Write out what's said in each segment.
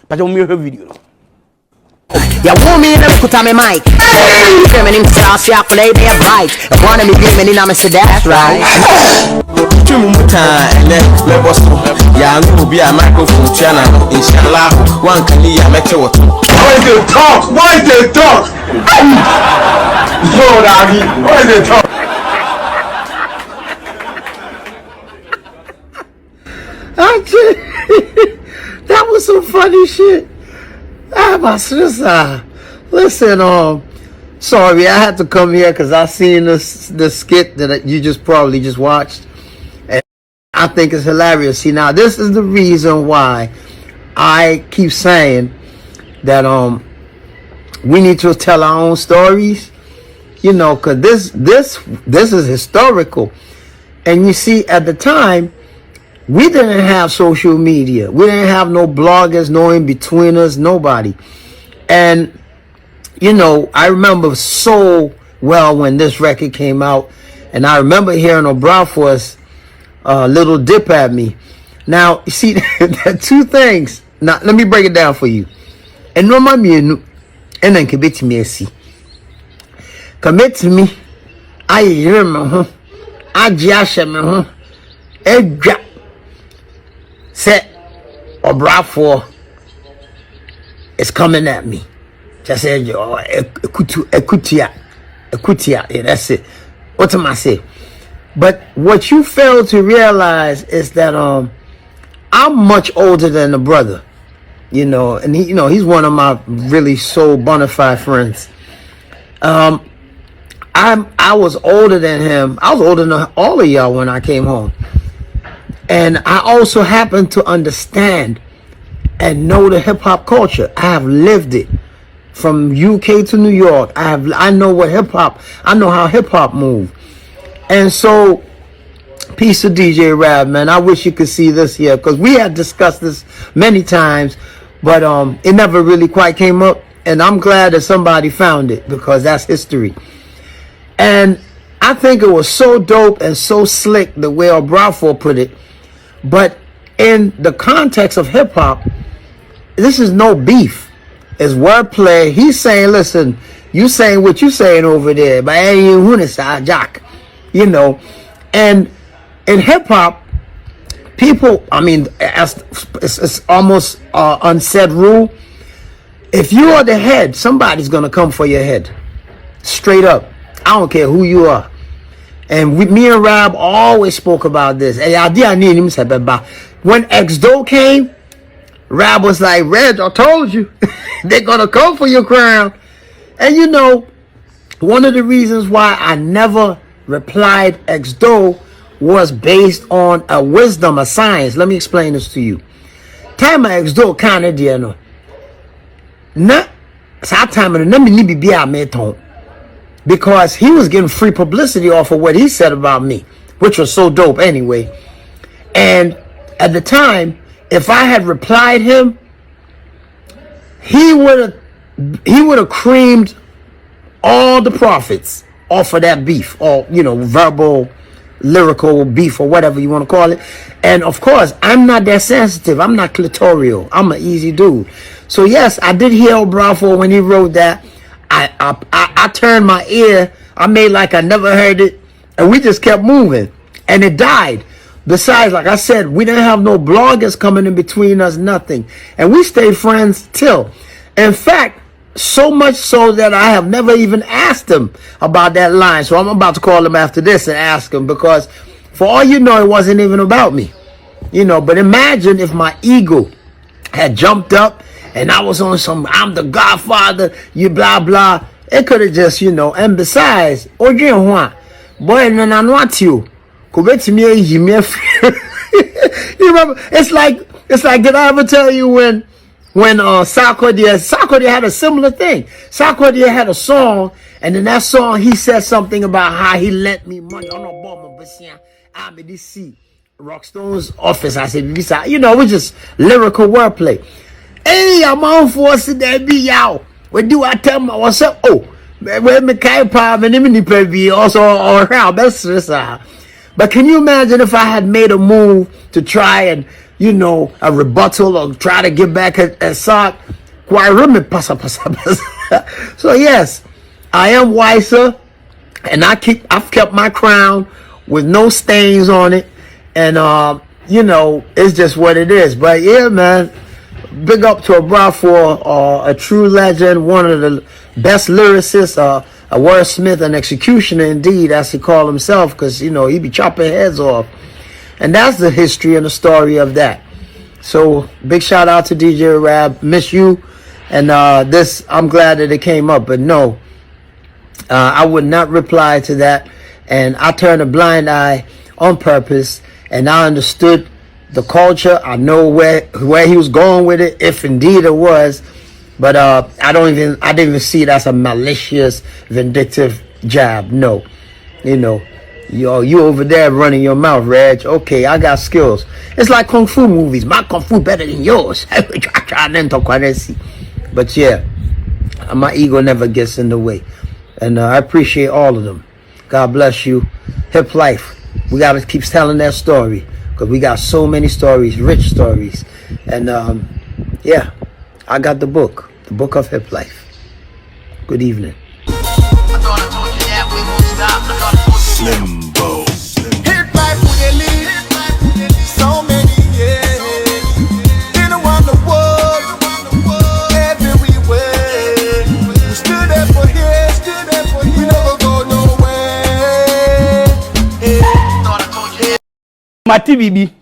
But you make a video. Ya woman never put on my mic. Feminine sauce, ya play their bite. I wanna be dreaming in, I'm say that's right. Chumuta and let us know. Ya will be a microphone channel. Inshallah, one can be a metal. Why they talk? Why they talk? Yo, Daddy, why they talk? That was some funny shit. Ah, my sister. Listen, sorry, I had to come here because I seen the skit that you probably just watched, and I think it's hilarious. See, now this is the reason why I keep saying that we need to tell our own stories, you know, because this is historical. And you see, at the time, we didn't have social media. We didn't have no bloggers, no in-betweeners, nobody. And, you know, I remember so well when this record came out. And I remember hearing Obrafour's little dip at me. Now, you see, there are two things. Now, let me break it down for you. And no mami and then commit to me, see. Commit to me. I hear me, I just me, Edra. Say, Obrafour is coming at me. Just say, Ekutia. Yeah, that's it. What am I say? But what you fail to realize is that I'm much older than the brother, you know, and he's one of my really so bona fide friends. I was older than him. I was older than all of y'all when I came home. And I also happen to understand and know the hip hop culture. I have lived it from UK to New York. I know what hip hop. I know how hip hop moves. And so, peace to DJ Rab, man. I wish you could see this here because we had discussed this many times, but it never really quite came up. And I'm glad that somebody found it because that's history. And I think it was so dope and so slick the way Obrafour put it. But in the context of hip hop, this is no beef. It's wordplay. He's saying, listen, you saying what you saying over there, but I ain't even Jack, you know. And in hip hop, people, I mean, it's almost unsaid rule. If you are the head, somebody's gonna come for your head, straight up. I don't care who you are. And me and Rab always spoke about this. When X-Do came, Rab was like, Reg, I told you, they're going to come for your crown. And you know, one of the reasons why I never replied X-Do was based on a wisdom, a science. Let me explain this to you. Time X-Do kind of dear no. Na sa time na me ni bibia meton. Because he was getting free publicity off of what he said about me, which was so dope anyway. And at the time, if I had replied him, he would have creamed all the profits off of that beef, or you know, verbal, lyrical beef, or whatever you want to call it. And of course, I'm not that sensitive. I'm not clitoral. I'm an easy dude. So yes, I did hear Obrafour when he wrote that. I turned my ear. I made like I never heard it, and we just kept moving, and it died. Besides, like I said, we didn't have no bloggers coming in between us, nothing, and we stayed friends till. In fact, so much so that I have never even asked him about that line. So I'm about to call him after this and ask him, because for all you know, it wasn't even about me, you know. But imagine if my ego had jumped up and I was on some, I'm the Godfather, you blah, blah. It could have just, you know, and besides, boy, no, I want you. You remember, it's like, did I ever tell you when Sarkodie had a similar thing? Sarkodie had a song, and in that song, he said something about how he lent me money. I'm Rockstone's office. I said, you know, it was just lyrical wordplay. Hey, I'm on for that be y'all. What do I tell my what's up? Oh, where me kai pa me ni pe also around. That's but can you imagine if I had made a move to try and, you know, a rebuttal or try to get back at Sock. So yes, I am wiser, and I've kept my crown with no stains on it, and you know, it's just what it is. But yeah, man, big up to Obrafour, a true legend, one of the best lyricists, a wordsmith, an executioner indeed, as he called himself, because you know he be chopping heads off, and that's the history and the story of that. So big shout out to DJ Rab, miss you, and this I'm glad that it came up, but no, I would not reply to that, and I turned a blind eye on purpose, and I understood the culture. I know where he was going with it, if indeed it was, but I didn't even see it as a malicious, vindictive jab. No, you know, you over there running your mouth, Reg. Okay, I got skills. It's like kung fu movies. My kung fu better than yours. But yeah, my ego never gets in the way, and I appreciate all of them. God bless you. HipLife. We gotta keep telling that story, because we got so many stories, rich stories. And yeah, I got the book of HipLife. Good evening. Slimbo. HipLife we live so many years. Been around the world, everywhere. We stood there for years, we never go nowhere. Mati bibi.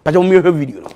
Pacha mo me video no.